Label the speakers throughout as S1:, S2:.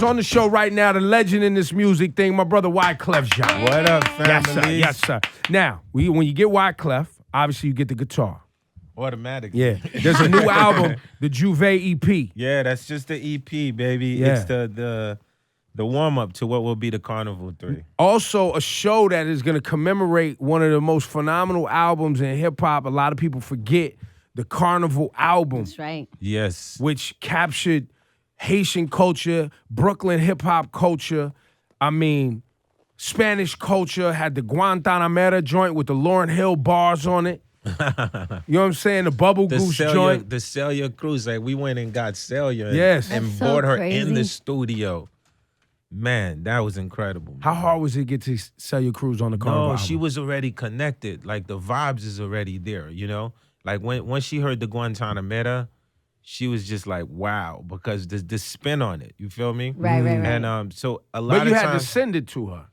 S1: On the show right now, the legend in this music thing, my brother Wyclef Jean.
S2: What up, family?
S1: Yes, sir. Now, when you get Wyclef, obviously you get the guitar.
S2: Automatically.
S1: Yeah. There's a new album, the Juve EP.
S2: Yeah, that's just the EP, baby.
S1: Yeah.
S2: It's the warm-up to what will be the Carnival 3.
S1: Also, a show that is going to commemorate one of the most phenomenal albums in hip-hop. A lot of people forget the Carnival album.
S3: That's right.
S2: Yes.
S1: Which captured Haitian culture, Brooklyn hip-hop culture. I mean, Spanish culture, had the Guantanamera joint with the Lauryn Hill bars on it. You know what I'm saying? The Bubble Goose joint.
S2: The Celia Cruz. Like, we went and got Celia
S1: Yes.
S2: and
S3: That's so
S2: brought her
S3: crazy.
S2: in the studio. Man, that was incredible.
S1: How hard was it to get to Celia Cruz on the Carnival
S2: No,
S1: album?
S2: she was already connected. Like, the vibes is already there, you know? Like, when she heard the Guantanamera, she was just like, wow, because the spin on it, you feel me?
S3: Right.
S2: And so a lot
S1: But you
S2: of
S1: had
S2: times,
S1: to send it to her.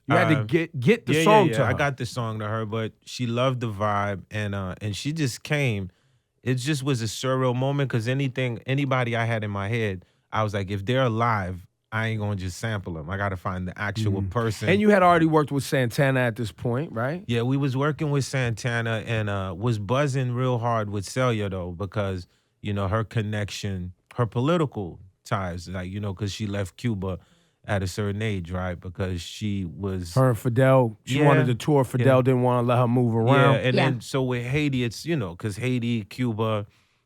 S1: You had to get the
S2: yeah,
S1: song
S2: yeah,
S1: to her.
S2: I got the song to her, but she loved the vibe, and she just came. It just was a surreal moment because anybody I had in my head, I was like, if they're alive, I ain't gonna just sample them. I gotta find the actual person.
S1: And you had already worked with Santana at this point, right?
S2: Yeah, we was working with Santana and was buzzing real hard with Celia though, because you know her connection, her political ties, like you know, because she left Cuba at a certain age, right? Because she was
S1: Her and Fidel, she wanted to tour. Fidel didn't want to let her move around.
S2: Yeah, and then so with Haiti, it's you know, because Haiti, Cuba,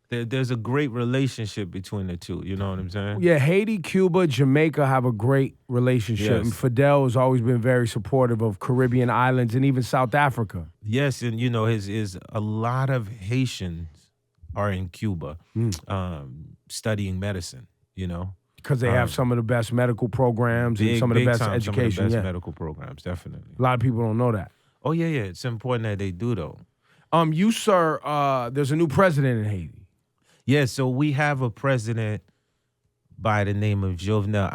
S2: there's a great relationship between the two. You know what I'm saying?
S1: Yeah, Haiti, Cuba, Jamaica have a great relationship.
S2: Yes.
S1: And Fidel has always been very supportive of Caribbean islands and even South Africa.
S2: Yes, and you know, his a lot of Haitians are in Cuba studying medicine, you know.
S1: Because they have some of the best medical programs and some of the best
S2: time,
S1: education.
S2: some of the best
S1: yeah.
S2: medical programs, definitely.
S1: A lot of people don't know that.
S2: Oh, yeah. It's important that they do, though.
S1: You, sir, there's a new president in Haiti.
S2: Yeah, so we have a president by the name of Jovenel.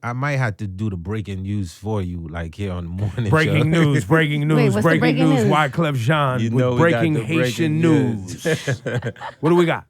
S2: I might have to do the breaking news for you, like here on the morning
S1: Breaking
S2: show.
S1: news, breaking news,
S3: Wait, what's the
S1: breaking
S3: breaking
S1: news.
S3: news?
S1: Wyclef Jean
S2: You know
S1: with
S2: we got
S1: breaking
S2: the
S1: Haitian
S2: breaking
S1: news. What do we got?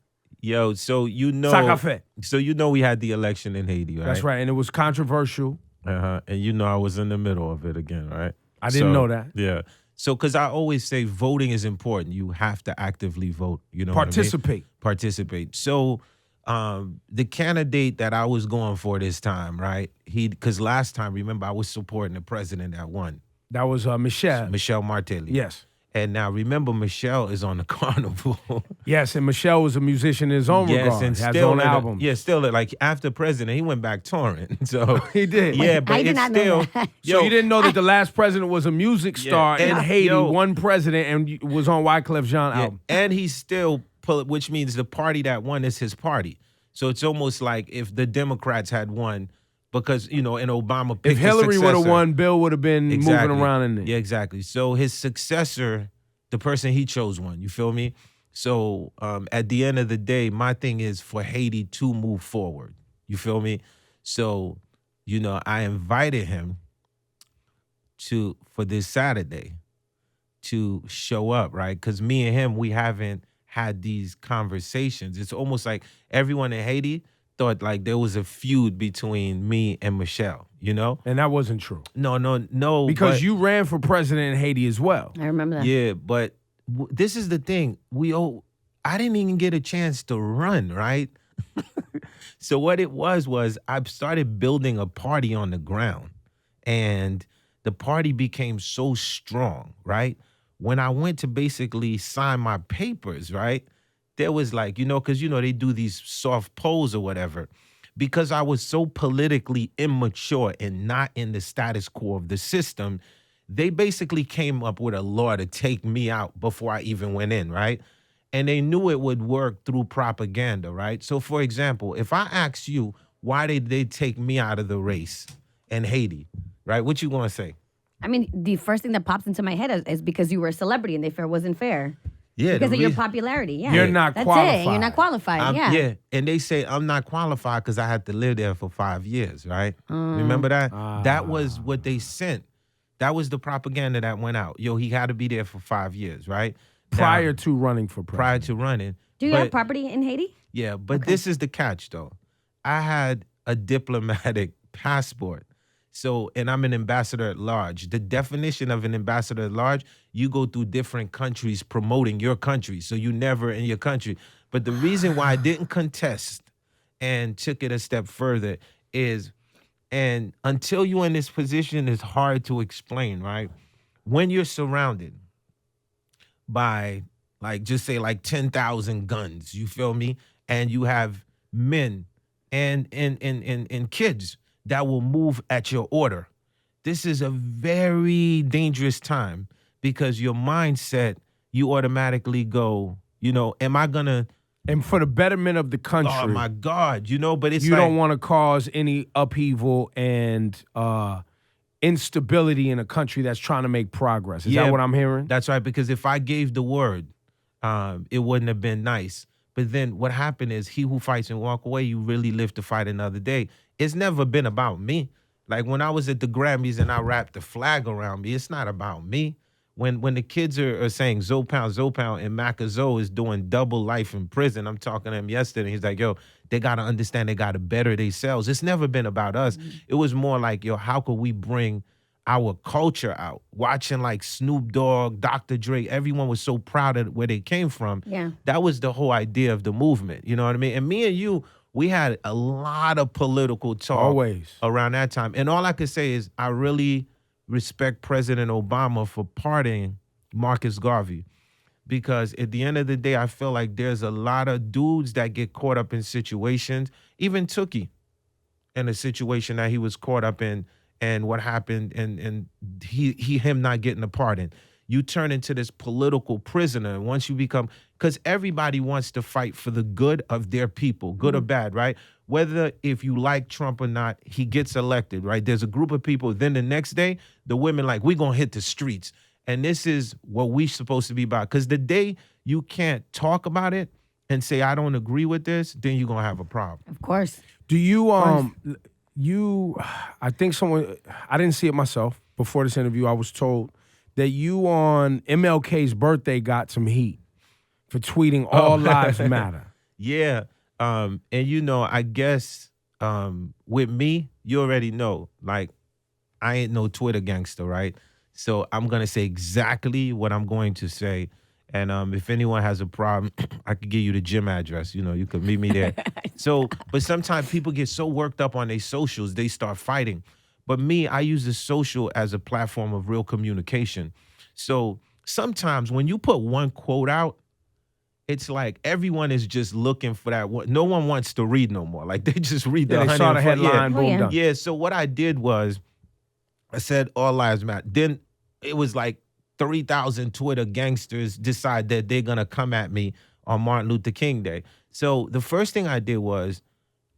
S2: Yo, so you know,
S1: Sacafé.
S2: so you know we had the election in Haiti, right?
S1: That's right, and it was controversial.
S2: And you know I was in the middle of it again, right?
S1: I didn't know that.
S2: Yeah. So, because I always say voting is important. You have to actively vote. You know
S1: Participate.
S2: what I mean? Participate. So, the candidate that I was going for this time, right? Because last time, remember, I was supporting the president that won.
S1: That was Michelle.
S2: Martelly.
S1: Yes.
S2: And now, remember, Michelle is on the Carnival.
S1: Yes, and Michelle was a musician in his own regard.
S2: and
S1: Has his
S2: still
S1: own album.
S2: Yeah, still like after president, he went back touring. So
S1: He did.
S2: Yeah, but
S3: I did
S2: it's
S3: not know
S2: still.
S3: that.
S1: So you didn't know that the last president was a music star in
S2: and
S1: Haiti,
S2: yo-
S1: one president, and was on Wyclef Jean album.
S2: And he's still, which means the party that won is his party. So it's almost like if the Democrats had won, because, you know, and Obama picked
S1: If Hillary would have
S2: successor.
S1: won, Bill would have been
S2: Exactly.
S1: moving around in there.
S2: Yeah, exactly. So his successor, the person he chose won, you feel me? So at the end of the day, my thing is for Haiti to move forward. You feel me? So, you know, I invited him for this Saturday to show up, right? Because me and him, we haven't had these conversations. It's almost like everyone in Haiti thought like there was a feud between me and Michelle, you know?
S1: And that wasn't true.
S2: No.
S1: Because
S2: but-
S1: you ran for president in Haiti as well.
S3: I remember that.
S2: Yeah, but this is the thing. I didn't even get a chance to run, right? So what it was I started building a party on the ground. And the party became so strong, right? When I went to basically sign my papers, right? There was like, you know, because, you know, they do these soft polls or whatever. Because I was so politically immature and not in the status quo of the system, they basically came up with a law to take me out before I even went in, right? And they knew it would work through propaganda, right? So, for example, if I ask you, why did they take me out of the race in Haiti, right? What you gonna say?
S3: I mean, the first thing that pops into my head is because you were a celebrity and they felt it wasn't fair.
S2: Yeah,
S3: Because
S2: the
S3: of your
S2: reason-
S3: popularity, yeah.
S1: You're not
S3: That's
S1: qualified.
S3: it. You're not qualified,
S2: Yeah, and they say I'm not qualified because I had to live there for 5 years, right? Remember that? That was what they sent. That was the propaganda that went out. Yo, he had to be there for 5 years, right?
S1: Prior to running for president.
S2: Prior to running.
S3: Do you have property in Haiti?
S2: Yeah, but this is the catch, though. I had a diplomatic passport. So, and I'm an ambassador at large. The definition of an ambassador at large, you go through different countries promoting your country. So you never in your country. But the reason why I didn't contest and took it a step further is, and until you're in this position, it's hard to explain, right? When you're surrounded by, like, just say like 10,000 guns, you feel me? And you have men and kids that will move at your order. This is a very dangerous time because your mindset, you automatically go, am I gonna?
S1: And for the betterment of the country.
S2: Oh my God, but it's
S1: you don't want to cause any upheaval and instability in a country that's trying to make progress. Is that what I'm hearing?
S2: That's right, because if I gave the word, it wouldn't have been nice. But then what happened is he who fights and walk away, you really live to fight another day. It's never been about me. Like when I was at the Grammys and I wrapped the flag around me, it's not about me. When the kids are saying Zopound, and Maca Zo is doing double life in prison, I'm talking to him yesterday. He's like, yo, they got to understand they got to better themselves. It's never been about us. Mm-hmm. It was more like, yo, how could we bring our culture out? Watching like Snoop Dogg, Dr. Dre, everyone was so proud of where they came from.
S3: Yeah.
S2: That was the whole idea of the movement. You know what I mean? And me and you, we had a lot of political talk
S1: always
S2: around that time. And all I could say is I really respect President Obama for pardoning Marcus Garvey, because at the end of the day, I feel like there's a lot of dudes that get caught up in situations, even Tookie in a situation that he was caught up in and what happened and him not getting a pardon. You turn into this political prisoner once you become, because everybody wants to fight for the good of their people, good or bad, right? Whether if you like Trump or not, he gets elected, right? There's a group of people. Then the next day, the women like, we're going to hit the streets. And this is what we're supposed to be about. Because the day you can't talk about it and say, I don't agree with this, then you're going to have a problem.
S3: Of course.
S1: Do you, I think someone, I didn't see it myself before this interview. I was told that you on MLK's birthday got some heat for tweeting All Lives Matter.
S2: Yeah. And I guess with me, you already know, like, I ain't no Twitter gangster, right? So I'm going to say exactly what I'm going to say. And if anyone has a problem, I could give you the gym address. You could meet me there. But sometimes people get so worked up on their socials, they start fighting. But me, I use the social as a platform of real communication. So sometimes when you put one quote out, it's like everyone is just looking for that one. No one wants to read no more. Like they just read the
S1: they saw the headline, boom, done.
S2: Yeah, so what I did was I said All Lives Matter. Then it was like 3,000 Twitter gangsters decide that they're going to come at me on Martin Luther King Day. So the first thing I did was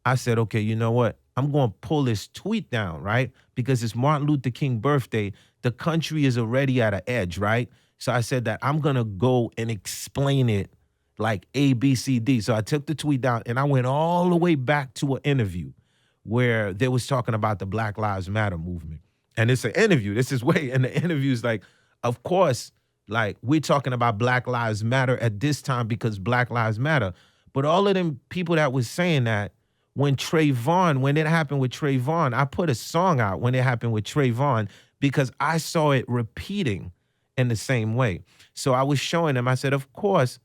S2: I said, okay, you know what? I'm going to pull this tweet down, right? Because it's Martin Luther King birthday. The country is already at an edge, right? So I said that I'm going to go and explain it like A, B, C, D. So I took the tweet down and I went all the way back to an interview where they was talking about the Black Lives Matter movement. And it's an interview. This is and the interview is like, of course, like we're talking about Black Lives Matter at this time because Black Lives Matter. But all of them people that was saying that, when it happened with Trayvon, I put a song out when it happened with Trayvon because I saw it repeating in the same way. So I was showing them, I said, of course,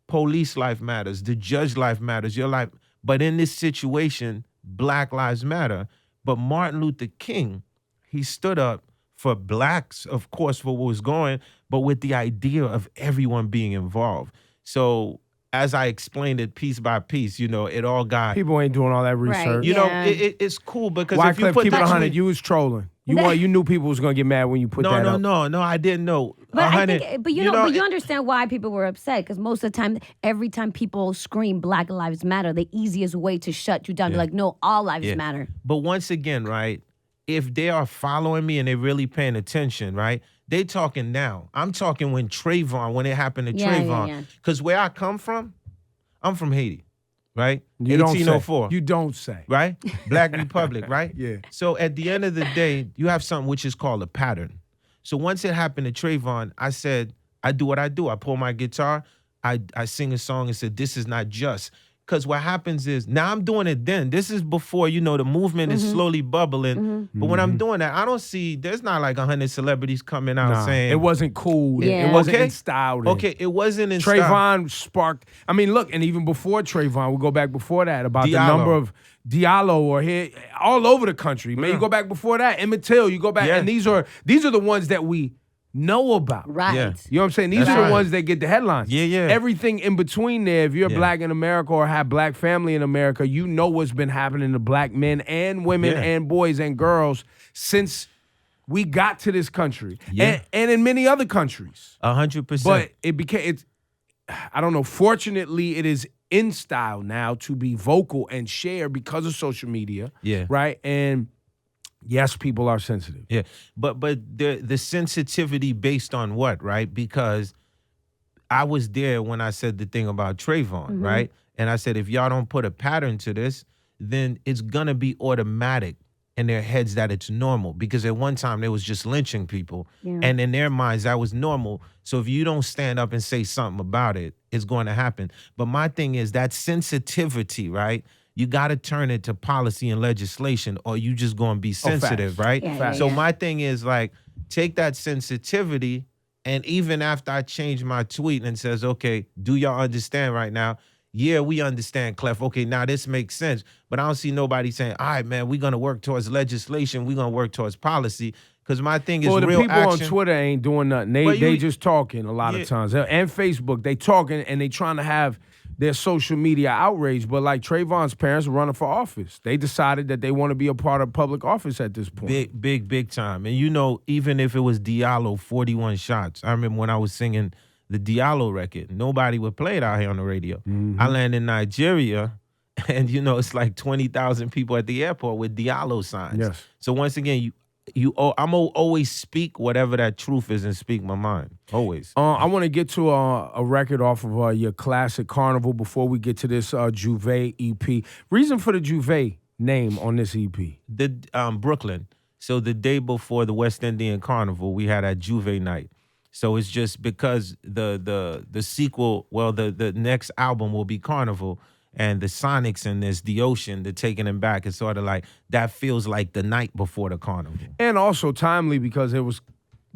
S2: police life matters, the judge life matters, your life. But in this situation, Black Lives Matter. But Martin Luther King, he stood up for blacks, of course, for what was going, but with the idea of everyone being involved. So as I explained it piece by piece, it all got...
S1: People ain't doing all that research.
S3: Right,
S2: It's cool because
S1: Wyclef,
S2: if you put
S1: keep it
S2: that
S1: 100, you was trolling. You knew people was going to get mad when you put that up.
S2: No, I didn't know.
S3: But I think, but you understand why people were upset, because most of the time, every time people scream Black Lives Matter, the easiest way to shut you down, be like, no, all lives matter.
S2: But once again, right, if they are following me and they're really paying attention, right, they talking now. I'm talking when it happened to Trayvon. Because where I come from, I'm from Haiti, right?
S1: You
S2: 1804.
S1: Don't say. You don't say.
S2: Right? Black Republic, right?
S1: Yeah.
S2: So at the end of the day, you have something which is called a pattern. So once it happened to Trayvon, I said, I do what I do. I pull my guitar, I sing a song and said, this is not just. Because what happens is, now I'm doing it then. This is before, the movement is slowly bubbling. But when I'm doing that, I don't see, there's not like 100 celebrities coming out saying.
S1: It wasn't cool.
S3: Yeah.
S1: It wasn't in style.
S2: Okay, it wasn't in style.
S1: Trayvon sparked, I mean, look, and even before Trayvon, we'll go back before that, about the
S2: Diallo.
S1: number of Diallo or here, all over the country. Man, you go back before that, Emmett Till, you go back, and these are the ones that we know about.
S3: Right.
S2: Yeah.
S1: You know what I'm saying? These are the ones that get the headlines.
S2: Yeah, yeah.
S1: Everything in between there, if you're black in America or have black family in America, you know what's been happening to black men and women and boys and girls since we got to this country.
S2: Yeah.
S1: And in many other countries.
S2: 100%.
S1: But I don't know, fortunately it is in style now to be vocal and share because of social media.
S2: Yeah.
S1: Right? And yes, people are sensitive.
S2: Yeah, but the sensitivity based on what, right? Because I was there when I said the thing about Trayvon, right? And I said, if y'all don't put a pattern to this, then it's gonna be automatic in their heads that it's normal. Because at one time they was just lynching people, and in their minds that was normal. So if you don't stand up and say something about it, it's going to happen. But my thing is that sensitivity, right? You got to turn it to policy and legislation, or you just going to be sensitive, right? So my thing is like, take that sensitivity, and even after I change my tweet and says, okay, do y'all understand right now? Yeah, we understand, Clef. Okay, now this makes sense. But I don't see nobody saying, all right, man, we're going to work towards legislation. We're going to work towards policy. Because my thing is
S1: the
S2: real
S1: people
S2: action.
S1: on Twitter ain't doing nothing. They just talking a lot of times. And Facebook, they talking and they trying to have their social media outrage. But like Trayvon's parents are running for office. They decided that they want to be a part of public office at this point.
S2: Big time. And even if it was Diallo, 41 shots. I remember when I was singing the Diallo record, nobody would play it out here on the radio. I landed in Nigeria, and it's like 20,000 people at the airport with Diallo signs.
S1: Yes.
S2: So once again, I'm always speak whatever that truth is and speak my mind. Always.
S1: I want to get to a record off of your classic Carnival before we get to this Juve EP. Reason for the Juve name on this EP?
S2: The Brooklyn. So the day before the West Indian Carnival, we had a Juve night. So it's just because the sequel, the next album will be Carnival. And the Sonics in this, the Ocean, the Taking Him Back, is sort of like, that feels like the night before the Carnival.
S1: And also timely because there was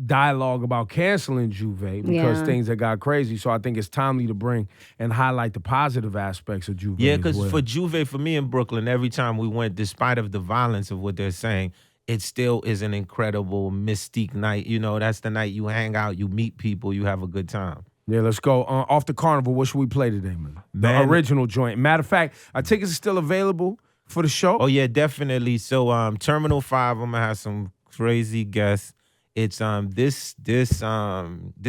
S1: dialogue about canceling Juve because things had got crazy. So I think it's timely to bring and highlight the positive aspects of Juve.
S2: Yeah, because for Juve, for me in Brooklyn, every time we went, despite of the violence of what they're saying, it still is an incredible mystique night. That's the night you hang out, you meet people, you have a good time.
S1: Yeah, let's go. Off the Carnival, what should we play today, man? The original joint. Matter of fact, our tickets are still available for the show.
S2: Oh, yeah, definitely. So Terminal 5, I'm going to have some crazy guests. It's this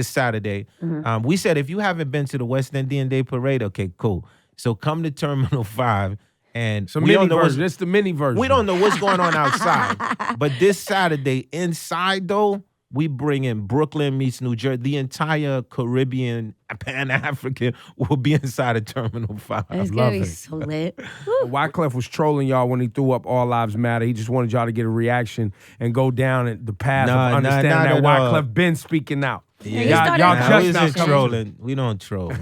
S2: Saturday. We said if you haven't been to the West Indian Day Parade, okay, cool. So come to Terminal 5. And
S1: it's a mini version. It's the mini version.
S2: We don't know what's going on outside. But this Saturday, inside, though, we bring in Brooklyn meets New Jersey. The entire Caribbean, Pan-African will be inside of Terminal 5.
S3: It's going to be so lit.
S1: Wyclef was trolling y'all when he threw up All Lives Matter. He just wanted y'all to get a reaction and go down the path of understanding that Wyclef been speaking out.
S3: Yeah,
S1: y'all
S2: we
S1: just
S2: not trolling. We don't troll,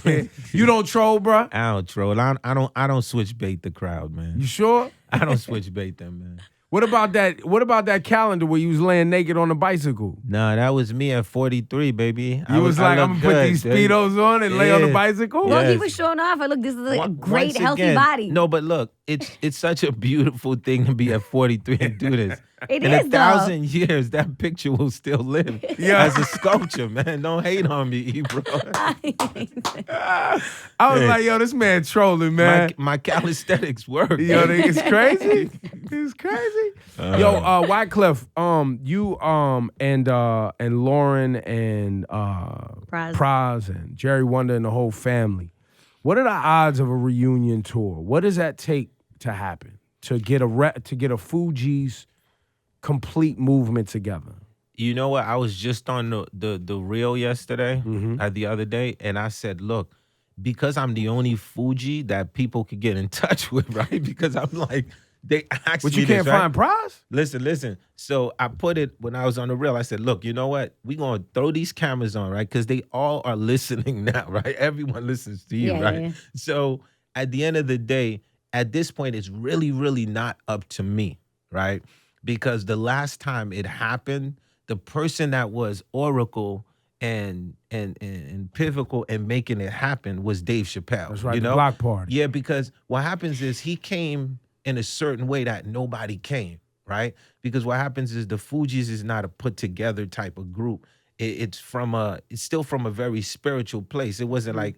S2: man.
S1: You don't troll, bro?
S2: I don't troll. I don't switch bait the crowd, man.
S1: You sure?
S2: I don't switch bait them, man.
S1: What about that calendar where you was laying naked on the bicycle?
S2: No, that was me at 43, baby.
S1: You was like, I'm gonna put these Speedos on and lay on the bicycle?
S3: Well, he was showing off. Look, this is a great, healthy body.
S2: No, but look, it's such a beautiful thing to be at 43 and do this.
S3: In
S2: 1,000 years, that picture will still live as a sculpture, man. Don't hate on me, bro.
S1: I was like, yo, this man trolling, man.
S2: My calisthenics work.
S1: Yo, it's crazy. It's crazy. Yo, Wyclef, you and Lauren and Praz and Jerry Wonder and the whole family. What are the odds of a reunion tour? What does that take to happen to get a Fugees complete movement together?
S2: You know what? I was just on the reel yesterday, the other day, and I said, look, because I'm the only Fuji that people could get in touch with, right? Because I'm like they asked
S1: But
S2: me
S1: you can't
S2: this, right?
S1: find prize?
S2: Listen. So I put it when I was on the reel. I said, look, you know what? We're going to throw these cameras on, right? Because they all are listening now, right? Everyone listens to you,
S3: Yeah,
S2: right?
S3: yeah.
S2: So at the end of the day, at this point, it's really, really not up to me, right? Because the last time it happened, the person that was Oracle and pivotal in making it happen was Dave Chappelle.
S1: That's right,
S2: You
S1: the
S2: know?
S1: block party.
S2: Yeah, because what happens is he came in a certain way that nobody came, right? Because what happens is the Fugees is not a put together type of group. It's still from a very spiritual place. It wasn't like,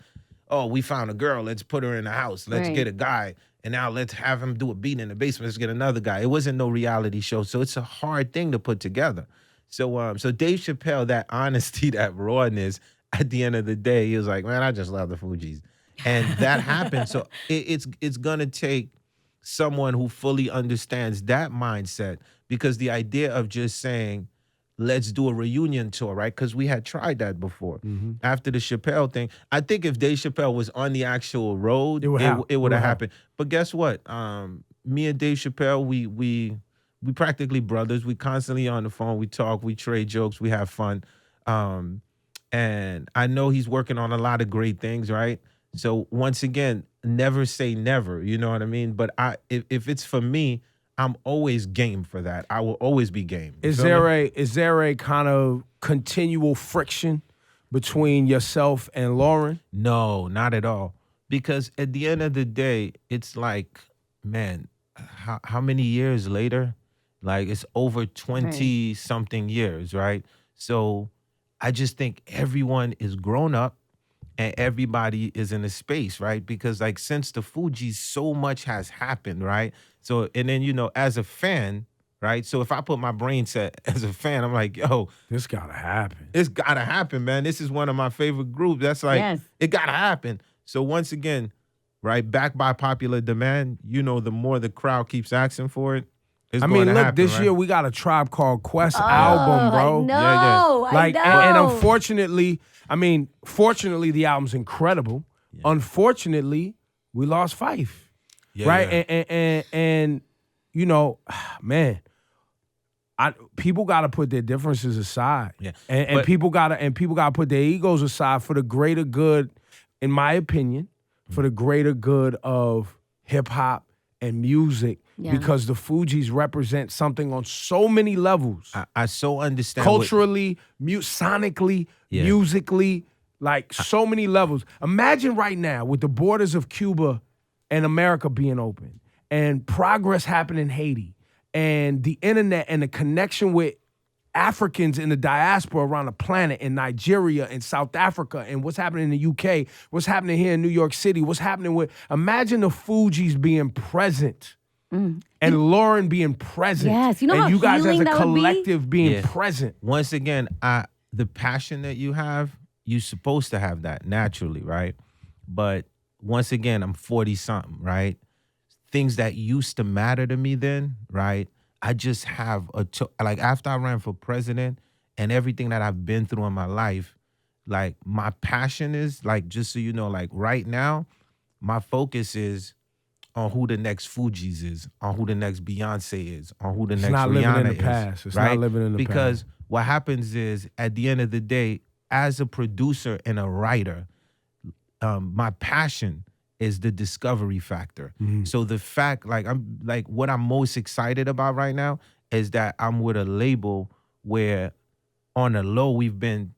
S2: oh, we found a girl, let's put her in the house, let's
S3: Right.
S2: get a guy, and now let's have him do a beat in the basement, let's get another guy. It wasn't no reality show, so it's a hard thing to put together. So Dave Chappelle, that honesty, that rawness, at the end of the day, he was like, man, I just love the Fugees. And that happened. So it's gonna take someone who fully understands that mindset, because the idea of just saying, let's do a reunion tour, right? Because we had tried that before. After the Chappelle thing, I think if Dave Chappelle was on the actual road, it would have happened. But guess what? Me and Dave Chappelle, we practically brothers. We constantly on the phone. We talk. We trade jokes. We have fun. And I know he's working on a lot of great things, right? So once again, never say never. You know what I mean? But if it's for me, I'm always game for that. I will always be game.
S1: Is there a kind of continual friction between yourself and Lauren?
S2: No, not at all. Because at the end of the day, it's like, man, how many years later? Like, it's over 20 something years, right? So I just think everyone is grown up and everybody is in a space, right? Because like since the Fugees, so much has happened, right? So, and then, as a fan, right? So if I put my brain set as a fan, I'm like, yo,
S1: This gotta happen.
S2: it's gotta happen, man. This is one of my favorite groups. That's like, it gotta happen. So once again, right, backed by popular demand, the more the crowd keeps asking for it, it's going to
S1: look,
S2: happen,
S1: this
S2: right?
S1: year we got a Tribe Called Quest album, bro.
S3: I know.
S1: And unfortunately, fortunately, the album's incredible.
S2: Yeah.
S1: Unfortunately, we lost Fife.
S2: Yeah,
S1: right?
S2: yeah.
S1: And man, people gotta put their differences aside.
S2: Yeah.
S1: And people gotta put their egos aside for the greater good, in my opinion, for the greater good of hip hop and music.
S3: Yeah.
S1: Because the Fugees represent something on so many levels.
S2: I so understand.
S1: Culturally, sonically, musically, like so many levels. Imagine right now with the borders of Cuba and America being open and progress happening in Haiti and the internet and the connection with Africans in the diaspora around the planet, in Nigeria and South Africa, and what's happening in the UK, what's happening here in New York City, what's happening with, imagine the Fugees being present. And Lauren being present.
S3: Yes, you know
S1: and
S3: how
S1: you guys as a
S3: healing that would be?
S1: collective being present.
S2: Once again, the passion that you have, you're supposed to have that naturally, right? But once again, I'm 40 something, right? Things that used to matter to me then, right? I just have like after I ran for president and everything that I've been through in my life, like my passion is like, just so you know, like right now, my focus is on who the next Fugees is, on who the next Beyonce is, on who the next
S1: not
S2: Rihanna
S1: living in the
S2: is.
S1: past. It's
S2: right?
S1: not living in the
S2: because
S1: past.
S2: what happens is, at the end of the day, as a producer and a writer, my passion is the discovery factor. So the fact, what I'm most excited about right now is that I'm with a label where on the low we've been,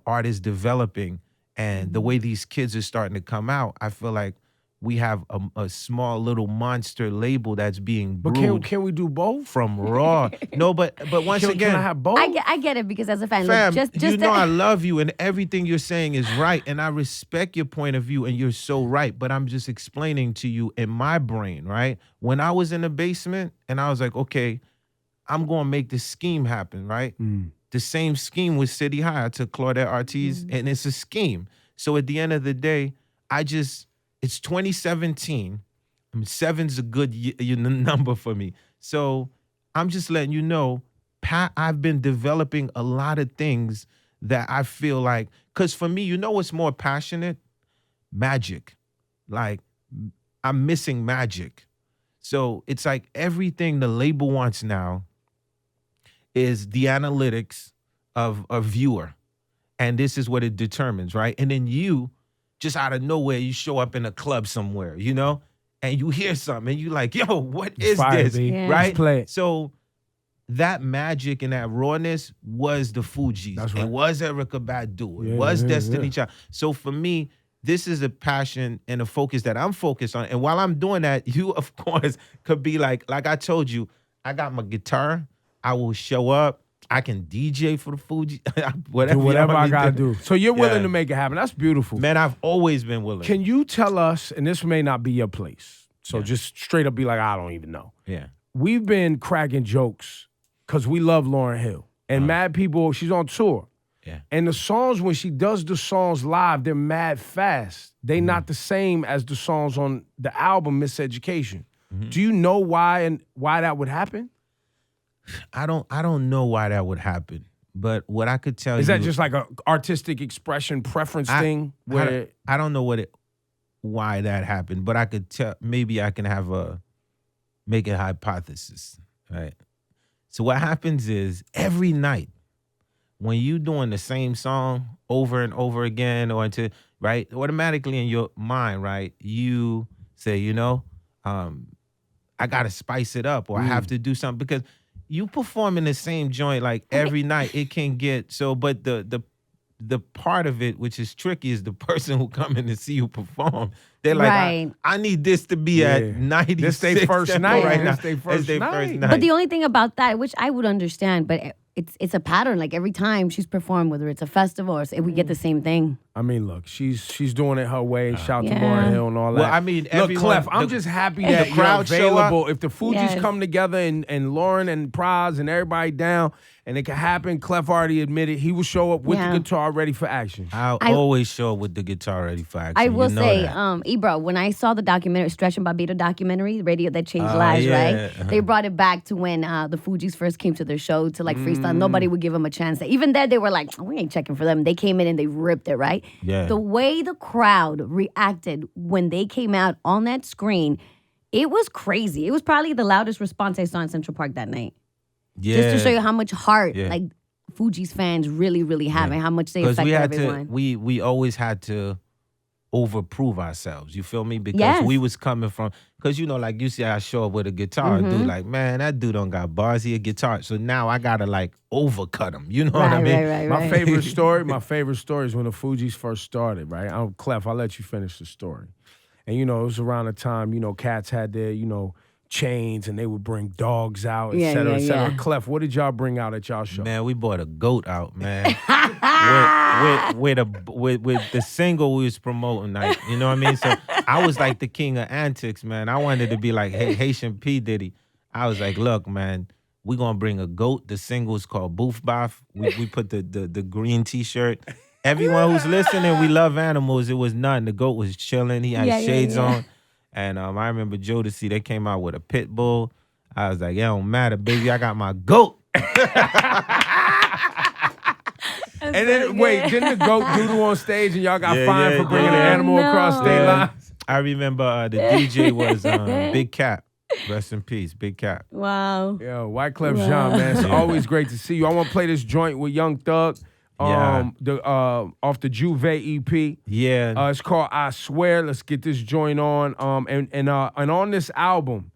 S2: artists developing, and the way these kids are starting to come out, I feel like we have a small little monster label that's being brewed.
S1: But can we do both?
S2: From raw? No, but once again,
S1: can I have both?
S3: I get it, because as a fan,
S2: fam,
S3: look,
S2: I love you and everything you're saying is right, and I respect your point of view and you're so right, but I'm just explaining to you in my brain, right? When I was in the basement and I was like, okay, I'm going to make this scheme happen, right? The same scheme with City High. I took Claudette Ortiz and it's a scheme. So at the end of the day, it's 2017. Seven's a good number for me. So I'm just letting you know, I've been developing a lot of things that I feel like, because for me, what's more passionate? Magic. Like, I'm missing magic. So it's like everything the label wants now is the analytics of a viewer. And this is what it determines, right? And then you, just out of nowhere, you show up in a club somewhere, you know, and you hear something and you like, yo, what is
S1: Fire,
S2: this?
S1: B.
S3: Yeah.
S2: Right?
S1: Let's play it.
S2: So that magic and that rawness was the Fugees.
S1: That's right.
S2: It was Erykah Badu. It
S1: Yeah,
S2: was
S1: yeah,
S2: Destiny
S1: yeah.
S2: Child. So for me, this is a passion and a focus that I'm focused on. And while I'm doing that, you, of course, could be like I told you, I got my guitar. I will show up. I can DJ for the Fugees.
S1: Do whatever I gotta do. So you're willing
S2: Yeah.
S1: to make it happen. That's beautiful.
S2: Man, I've always been willing.
S1: Can you tell us, and this may not be your place, so just straight up be like, I don't even know.
S2: Yeah.
S1: We've been cracking jokes because we love Lauryn Hill. And mad people, she's on tour.
S2: Yeah.
S1: And the songs, when she does the songs live, they're mad fast. They not the same as the songs on the album Miseducation. Do you know why and why that would happen?
S2: I don't know why that would happen. But what I could tell you
S1: Is that just like a artistic expression preference thing? Where
S2: I don't know why that happened, but I could tell, maybe I can make a hypothesis, right? So what happens is every night when you doing the same song over and over again, right, automatically in your mind, right, you say, you know, I gotta spice it up, or I have to do something, because you performing the same joint like every night. It can get so, but the part of it which is tricky is the person who come in to see you perform. They're like,
S3: Right.
S2: I need this to be at 96.
S1: This they first night.
S2: right now.
S1: This they first night.
S3: But the only thing about that, which I would understand, but it's a pattern. Like every time she's performed, whether it's a festival or we get the same thing.
S1: I mean, look, she's doing it her way. Shout to
S3: Yeah.
S1: Lauryn Hill and all that.
S2: Well, I mean,
S1: look,
S2: everyone-
S1: Clef, I'm
S2: the-
S1: just happy
S2: the
S1: that you're
S2: crowd show up.
S1: available. If the Fugees
S3: Yes.
S1: come together and Lauren and Praz and everybody down, and it can happen, Clef already admitted he will show up with
S3: Yeah.
S1: the guitar ready for action.
S2: I'll
S3: I-
S2: always show up with the guitar ready for action.
S3: I will
S2: you know
S3: say,
S2: that.
S3: Ebro, when I saw the documentary, Stretch and Babito documentary, Radio That Changed
S2: Oh,
S3: Lives,
S2: yeah.
S3: right? They brought it back to when the Fugees first came to their show to like freestyle. Nobody would give them a chance. Even then, they were like, we ain't checking for them. They came in and they ripped it, right?
S2: Yeah.
S3: The way the crowd reacted when they came out on that screen, it was crazy. It was probably the loudest response I saw in Central Park that night.
S2: Yeah.
S3: Just to show you how much heart,
S2: Yeah.
S3: like, Fugees fans really, really have and how much they
S2: Because
S3: affect
S2: we had
S3: everyone.
S2: to, we always had to overprove ourselves. You feel me? Because
S3: Yes.
S2: we was coming from, because you know, like you see, I show up with a guitar, dude, like, man, that dude don't got bars, he a guitar. So now I gotta like overcut him. You know what I mean?
S3: Right.
S1: My favorite story is when the Fugees first started, right? Clef, I'll let you finish the story. And, you know, it was around the time, you know, cats had their, you know, chains and they would bring dogs out,
S3: Yeah,
S1: et cetera, et
S3: yeah,
S1: cetera.
S3: yeah.
S1: Clef, what did y'all bring out at y'all show?
S2: Man, we bought a goat out, man. with the single we was promoting, like, you know what I mean? So I was like the king of antics, man. I wanted to be like, hey, Haitian P. Diddy. I was like, look, man, we gonna bring a goat. The single is called Boof Boff. We put the green t-shirt. Everyone who's listening, we love animals. It was nothing. The goat was chilling. He had shades on. And I remember Jodeci, they came out with a pit bull. I was like, it don't matter, baby. I got my goat.
S1: And then, wait, didn't the goat doodle on stage and y'all got
S2: Yeah,
S1: fined
S2: yeah,
S1: for bringing
S2: yeah.
S1: an animal
S3: Oh,
S1: across
S3: no.
S1: state lines?
S2: I remember the DJ was Big Cap. Rest in peace, Big Cap.
S3: Wow.
S1: Yo, Wyclef Jean, man. It's always great to see you. I want to play this joint with Young Thug. Off the Juve EP.
S2: Yeah.
S1: It's called I Swear. Let's get this joint on. And on this album,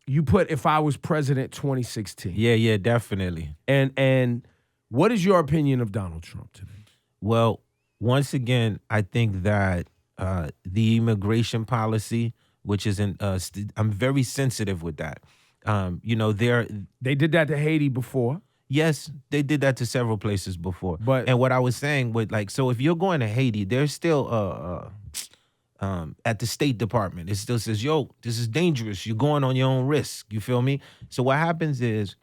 S1: you put If I Was President 2016.
S2: Yeah, definitely.
S1: And what is your opinion of Donald Trump today?
S2: Well, once again, I think that the immigration policy, which isn't, I'm very sensitive with that. You know,
S1: They did that to Haiti before.
S2: yes, they did that to several places before.
S1: But-
S2: and what I was saying with like, so if you're going to Haiti, there's still at the State Department, it still says, yo, this is dangerous. You're going on your own risk. You feel me? So what happens is,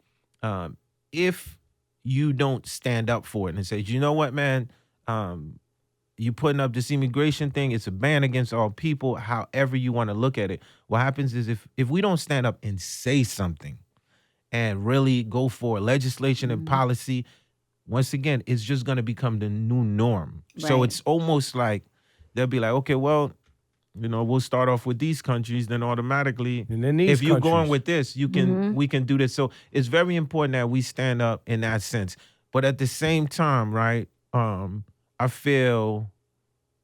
S2: if you don't stand up for it and say, you know what, man, you putting up this immigration thing, it's a ban against all people, however you want to look at it. What happens is if we don't stand up and say something and really go for legislation and policy, once again, it's just going to become the new norm. So
S3: Right.
S2: it's almost like they'll be like, okay, well, we'll start off with these countries, then automatically,
S1: And then these
S2: if you're going
S1: countries.
S2: with this, we can do this. So it's very important that we stand up in that sense. But at the same time, right, I feel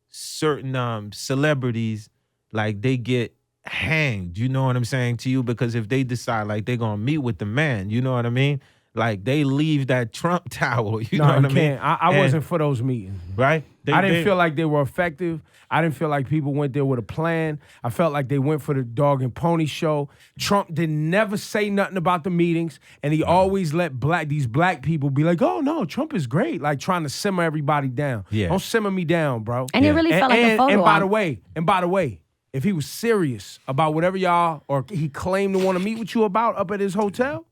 S2: certain celebrities, like, they get hanged, you know what I'm saying to you? Because if they decide like they're gonna meet with the man, you know what I mean? Like, they leave that Trump Tower, you know what I mean?
S1: Can't. I wasn't for those meetings.
S2: Right?
S1: I didn't feel like they were effective. I didn't feel like people went there with a plan. I felt like they went for the dog and pony show. Trump didn't never say nothing about the meetings, and he always let these black people be like, "Oh no, Trump is great," like trying to simmer everybody down.
S2: Yeah.
S1: Don't simmer me down, bro.
S3: And it really felt like a photo
S1: And by
S3: op.
S1: the way, if he was serious about whatever y'all or he claimed to want to meet with you about up at his hotel,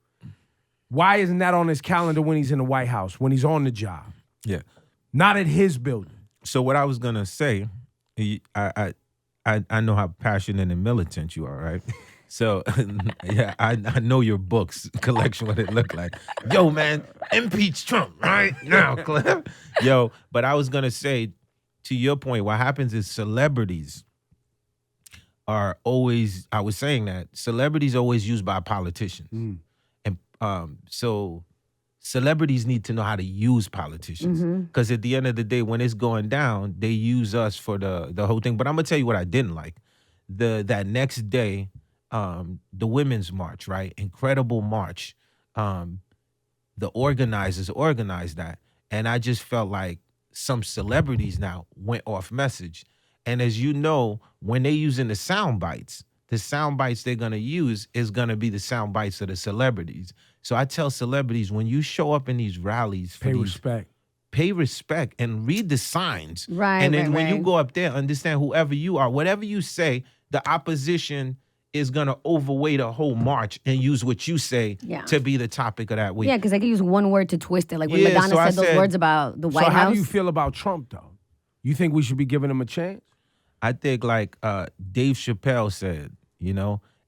S1: why isn't that on his calendar when he's in the White House, when he's on the job?
S2: Yeah.
S1: Not at his building.
S2: So what I was gonna say, I know how passionate and militant you are, right? So yeah, I know your books collection, what it looked like. Yo, man, impeach Trump right now, Clef. Yo, but I was gonna say, to your point, what happens is celebrities are always, I was saying that celebrities are always used by politicians. And so celebrities need to know how to use politicians. Because at the end of the day, when it's going down, they use us for the whole thing. But I'm gonna tell you what I didn't like. That next day, the Women's March, right? Incredible march. The organizers organized that. And I just felt like some celebrities now went off message. And as you know, when they're using the sound bites they're gonna use is gonna be the sound bites of the celebrities. So I tell celebrities, when you show up in these rallies, pay respect and read the signs.
S3: Right.
S2: And then when you go up there, understand whoever you are, whatever you say, the opposition is gonna overweigh the whole march and use what you say to be the topic of that week.
S3: Yeah, because they can use one word to twist it. Like when
S2: Yeah,
S3: Madonna
S2: so I
S3: said those
S2: said-
S3: words about the White
S1: So how
S3: House.
S1: do you feel about Trump, though? You think we should be giving him a chance?
S2: I think like Dave Chappelle said,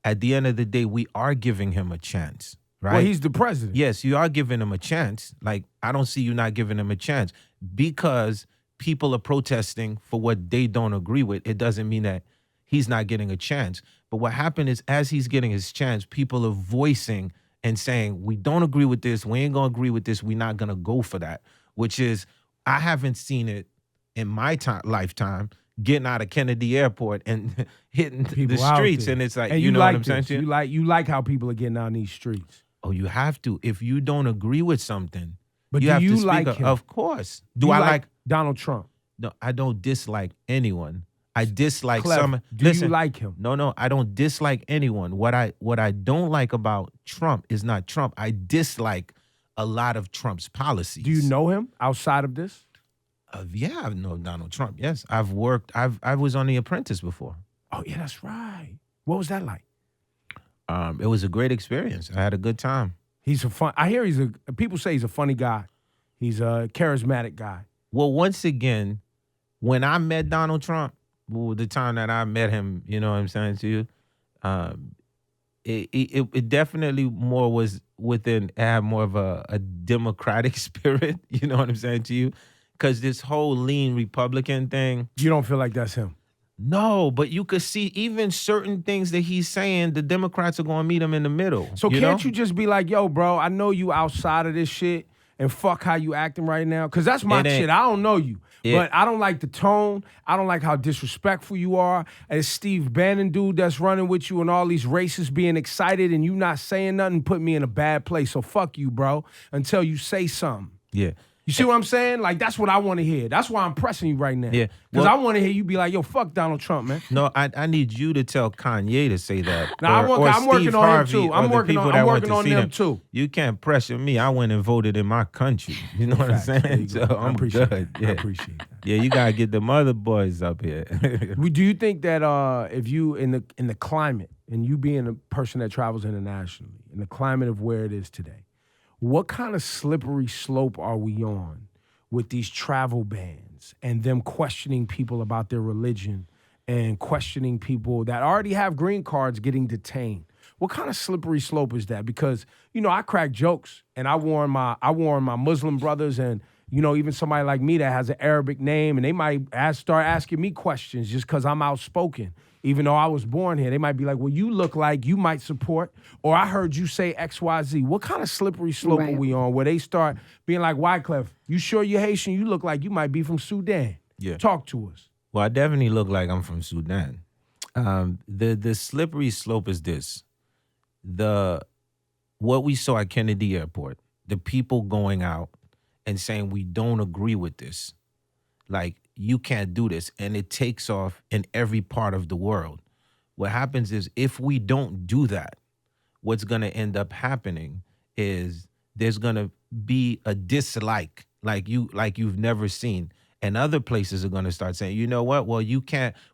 S2: at the end of the day, we are giving him a chance, right?
S1: Well, he's the president.
S2: Yes, you are giving him a chance. Like, I don't see you not giving him a chance because people are protesting for what they don't agree with. It doesn't mean that he's not getting a chance. But what happened is, as he's getting his chance, people are voicing and saying, we don't agree with this. We ain't going to agree with this. We're not going to go for that, which is, I haven't seen it in my lifetime, getting out of Kennedy Airport and hitting
S1: People
S2: the
S1: out
S2: streets.
S1: there.
S2: And it's like,
S1: And
S2: you know
S1: like
S2: what I'm saying
S1: this.
S2: to you?
S1: You like how people are getting out in these streets.
S2: Oh, you have to. If you don't agree with something,
S1: But
S2: you
S1: do
S2: have
S1: you
S2: to speak
S1: like
S2: up.
S1: him?
S2: Of course.
S1: Do
S2: Do I
S1: you
S2: like?
S1: Donald Trump?
S2: No, I don't dislike anyone. I dislike
S1: Clef,
S2: some.
S1: do you like him?
S2: No, I don't dislike anyone. What I don't like about Trump is not Trump. I dislike a lot of Trump's policies.
S1: Do you know him outside of this?
S2: Yeah, I know Donald Trump. Yes, I was on The Apprentice before.
S1: Oh, yeah, that's right. What was that like?
S2: It was a great experience. I had a good time.
S1: I hear people say he's a funny guy. He's a charismatic guy.
S2: Well, once again, when I met Donald Trump, the time that I met him, you know what I'm saying to you, it definitely more was had more of a democratic spirit, you know what I'm saying to you? Because this whole lean Republican thing.
S1: You don't feel like that's him?
S2: No, but you could see even certain things that he's saying, the Democrats are going to meet him in the middle.
S1: So can't you just be like, yo, bro, I know you outside of this shit and fuck how you acting right now? Because that's my shit. I don't know you. But I don't like the tone. I don't like how disrespectful you are. As Steve Bannon dude that's running with you and all these racists being excited and you not saying nothing put me in a bad place. So fuck you, bro, until you say something.
S2: Yeah.
S1: You see what I'm saying? Like, that's what I want to hear. That's why I'm pressing you right now.
S2: Yeah.
S1: Because I want to hear you be like, yo, fuck Donald Trump, man.
S2: No, I need you to tell Kanye to say that.
S1: Nah, I'm working
S2: Steve
S1: on him
S2: Harvey,
S1: too.
S2: or
S1: I'm
S2: the
S1: working
S2: people
S1: on
S2: that went to
S1: them
S2: see them.
S1: too.
S2: You can't pressure me. I went and voted in my country. You know what I'm
S1: There
S2: saying?
S1: you
S2: So
S1: go. I
S2: I'm
S1: appreciate
S2: good.
S1: that.
S2: Yeah.
S1: I appreciate that.
S2: Yeah, you gotta get them other boys up here.
S1: Do you think that if you in the climate and you being a person that travels internationally, in the climate of where it is today, what kind of slippery slope are we on with these travel bans and them questioning people about their religion and questioning people that already have green cards getting detained? What kind of slippery slope is that? Because, I crack jokes and I warn my Muslim brothers and even somebody like me that has an Arabic name, and they might start asking me questions just because I'm outspoken. Even though I was born here, they might be like, well, you look like you might support, or I heard you say XYZ. What kind of slippery slope are we on where they start being like, Wyclef, you sure you're Haitian? You look like you might be from Sudan.
S2: Yeah.
S1: Talk to us.
S2: Well, I definitely look like I'm from Sudan. The slippery slope is this. What we saw at Kennedy Airport, the people going out and saying we don't agree with this. Like, you can't do this. And it takes off in every part of the world. What happens is if we don't do that, what's going to end up happening is there's going to be a dislike like you've never seen. And other places are going to start saying, you know what? Well,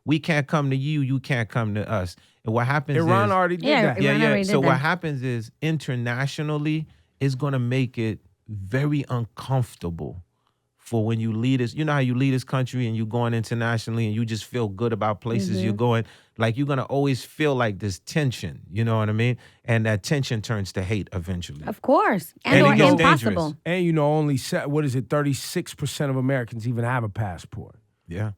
S2: we can't come to you. You can't come to us. And what happens
S1: Iran
S2: is,
S1: already did that.
S3: Yeah.
S2: So what happens is internationally, it's going to make it very uncomfortable for when you lead us. You know how you lead this country and you're going internationally and you just feel good about places you're going. Like, you're going to always feel like this tension. You know what I mean? And that tension turns to hate eventually.
S3: Of course.
S2: And
S3: or
S2: it gets
S3: impossible.
S2: dangerous.
S1: And only 36% of Americans even have a passport.
S2: Yeah.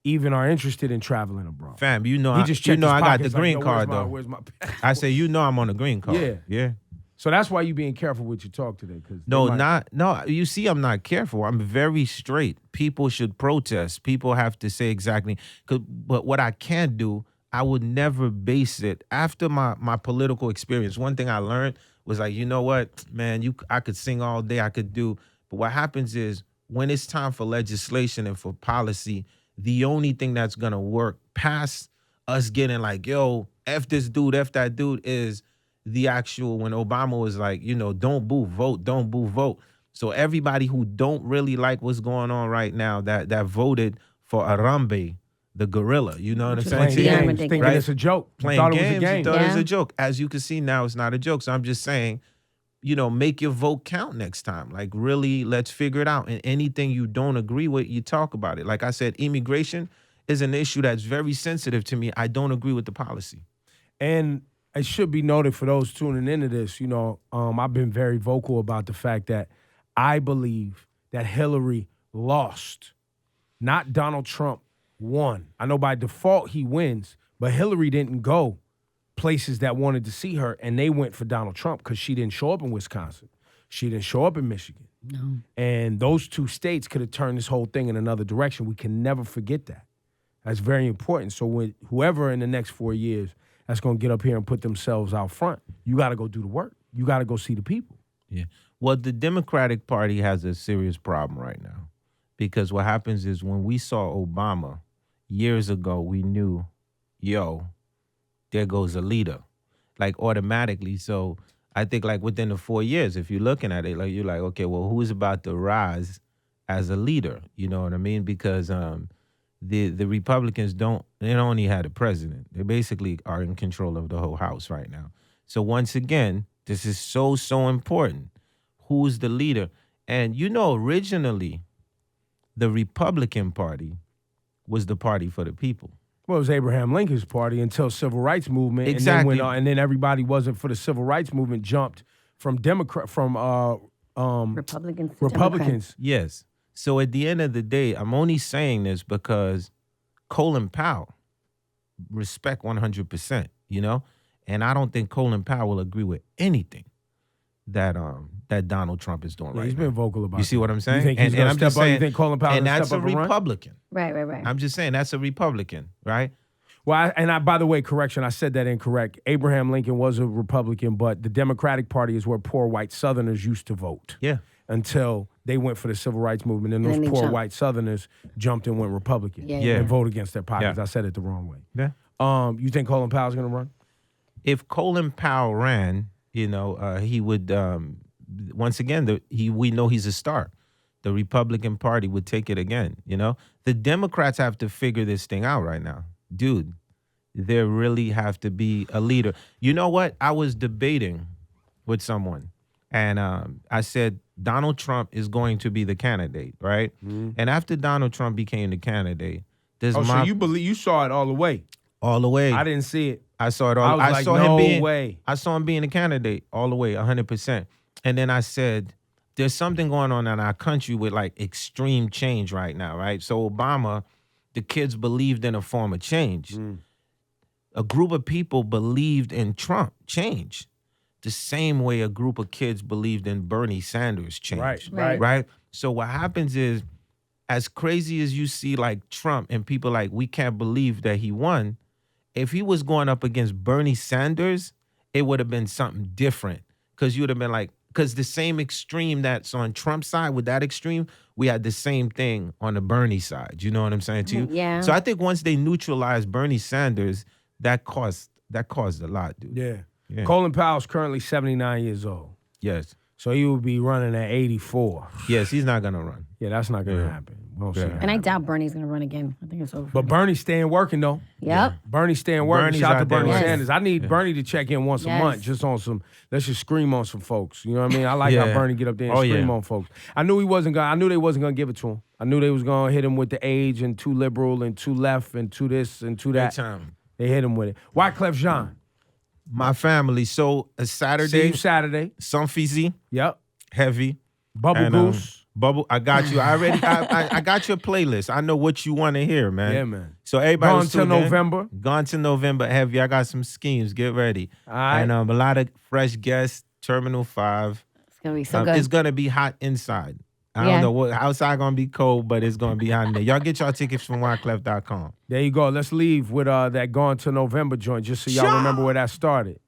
S1: Even are interested in traveling abroad.
S2: Fam,
S1: He just
S2: I
S1: checked his
S2: got the
S1: pockets
S2: green
S1: like,
S2: card,
S1: where's
S2: though.
S1: where's my passport?
S2: I say, I'm on the green card. Yeah.
S1: So that's why you being careful with your talk today.
S2: No, you see, I'm not careful. I'm very straight. People should protest. People have to say exactly. But what I can't do, I would never base it. After my political experience, one thing I learned was like, you know what, man, I could sing all day, I could do. But what happens is when it's time for legislation and for policy, the only thing that's going to work past us getting like, yo, F this dude, F that dude is the actual, when Obama was like, don't boo, vote, don't boo, vote. So everybody who don't really like what's going on right now, that voted for Arambe, the gorilla, you know what I'm saying?
S1: Playing games, thinking it's a joke.
S2: Playing
S1: thought
S2: games,
S1: it was a game.
S2: thought it was a joke. As you can see now, it's not a joke. So I'm just saying, make your vote count next time. Like, really, let's figure it out. And anything you don't agree with, you talk about it. Like I said, immigration is an issue that's very sensitive to me. I don't agree with the policy.
S1: And it should be noted for those tuning into this, I've been very vocal about the fact that I believe that Hillary lost, not Donald Trump won. I know by default he wins, but Hillary didn't go places that wanted to see her, and they went for Donald Trump because she didn't show up in Wisconsin. She didn't show up in Michigan.
S3: No.
S1: And those two states could have turned this whole thing in another direction. We can never forget that. That's very important. So when whoever in the next 4 years that's going to get up here and put themselves out front, you got to go do the work. You got to go see the people.
S2: Yeah. Well, the Democratic Party has a serious problem right now because what happens is when we saw Obama years ago, we knew, there goes a leader, like automatically. So I think like within the 4 years, if you're looking at it, like you're like, okay, well, who's about to rise as a leader? You know what I mean? Because the Republicans they only had a president. They basically are in control of the whole house right now. So once again, this is so important. Who's the leader? And originally, the Republican Party was the party for the people.
S1: Well, it was Abraham Lincoln's party until civil rights movement.
S2: Exactly.
S1: And then everybody wasn't for the civil rights movement, jumped from
S3: Republicans.
S1: Republicans.
S2: Yes. So at the end of the day, I'm only saying this because Colin Powell, respect 100%, and I don't think Colin Powell will agree with anything that Donald Trump is doing right
S1: He's
S2: now.
S1: been vocal about it.
S2: You see what I'm saying?
S1: You think he's going to step up? You think Colin Powell
S2: and
S1: going to
S2: that's
S1: step
S2: a
S1: up and run?
S2: Republican.
S3: Right.
S2: I'm just saying that's a Republican, right?
S1: Well, by the way, correction, I said that incorrect. Abraham Lincoln was a Republican, but the Democratic Party is where poor white Southerners used to vote.
S2: Yeah.
S1: Until they went for the civil rights movement, and those poor white Southerners jumped and went Republican and voted against their pockets.
S2: Yeah.
S1: I said it the wrong way.
S2: Yeah.
S1: You think Colin Powell's going to run?
S2: If Colin Powell ran, he would. Once again, we know he's a star. The Republican Party would take it again. The Democrats have to figure this thing out right now, dude. There really have to be a leader. You know what? I was debating with someone, and I said Donald Trump is going to be the candidate, right? Mm-hmm. And after Donald Trump became the candidate,
S1: so you saw it all the way?
S2: All the way.
S1: I didn't see it.
S2: I saw it all.
S1: I saw him being the candidate
S2: all the way, 100%. And then I said, there's something going on in our country with like extreme change right now, right? So Obama, the kids believed in a form of change. A group of people believed in Trump change, the same way a group of kids believed in Bernie Sanders change. Right. So what happens is, as crazy as you see like Trump and people like, we can't believe that he won, if he was going up against Bernie Sanders, it would have been something different. Because you would have been like, because the same extreme that's on Trump's side, with that extreme, we had the same thing on the Bernie side. You know what I'm saying to you?
S3: Yeah.
S2: So I think once they neutralized Bernie Sanders, that caused a lot, dude.
S1: Yeah. Colin Powell's currently 79 years old.
S2: Yes.
S1: So he would be running at 84.
S2: Yes, he's not gonna run.
S1: Yeah, that's not gonna happen. We don't see that
S3: And I
S1: happen.
S3: doubt Bernie's gonna run again. I think it's over.
S1: But Bernie's staying working though.
S3: Yep.
S1: Bernie's staying working.
S2: Bernie's
S1: Shout out to
S2: out there
S1: Bernie
S2: working.
S1: Sanders. I need Bernie to check in once a month, just on some. Let's just scream on some folks. You know what I mean? I like how Bernie get up there and scream on folks. I knew they wasn't gonna give it to him. I knew they was gonna hit him with the age and too liberal and too left and too this and too that.
S2: Big time.
S1: They hit him with it. Wyclef Jean.
S2: My family. So a Saturday,
S1: Same Saturday.
S2: some fizzy,
S1: Yep.
S2: heavy.
S1: Bubble
S2: And,
S1: Goose.
S2: Bubble, I got you. I already, I got your playlist. I know what you want to hear, man.
S1: Yeah, man.
S2: So everybody
S1: Gone
S2: was
S1: till
S2: tuned in.
S1: November.
S2: Gone to November, heavy. I got some schemes. Get ready.
S1: All right.
S2: And a lot of fresh guests. Terminal 5.
S3: It's gonna be so good.
S2: It's gonna be hot inside. I
S3: Yeah.
S2: don't know what outside gonna be cold, but it's gonna be hot in there. Y'all get y'all tickets from Wyclef.com.
S1: There you go. Let's leave with that Gone to November joint, just so y'all remember where that started.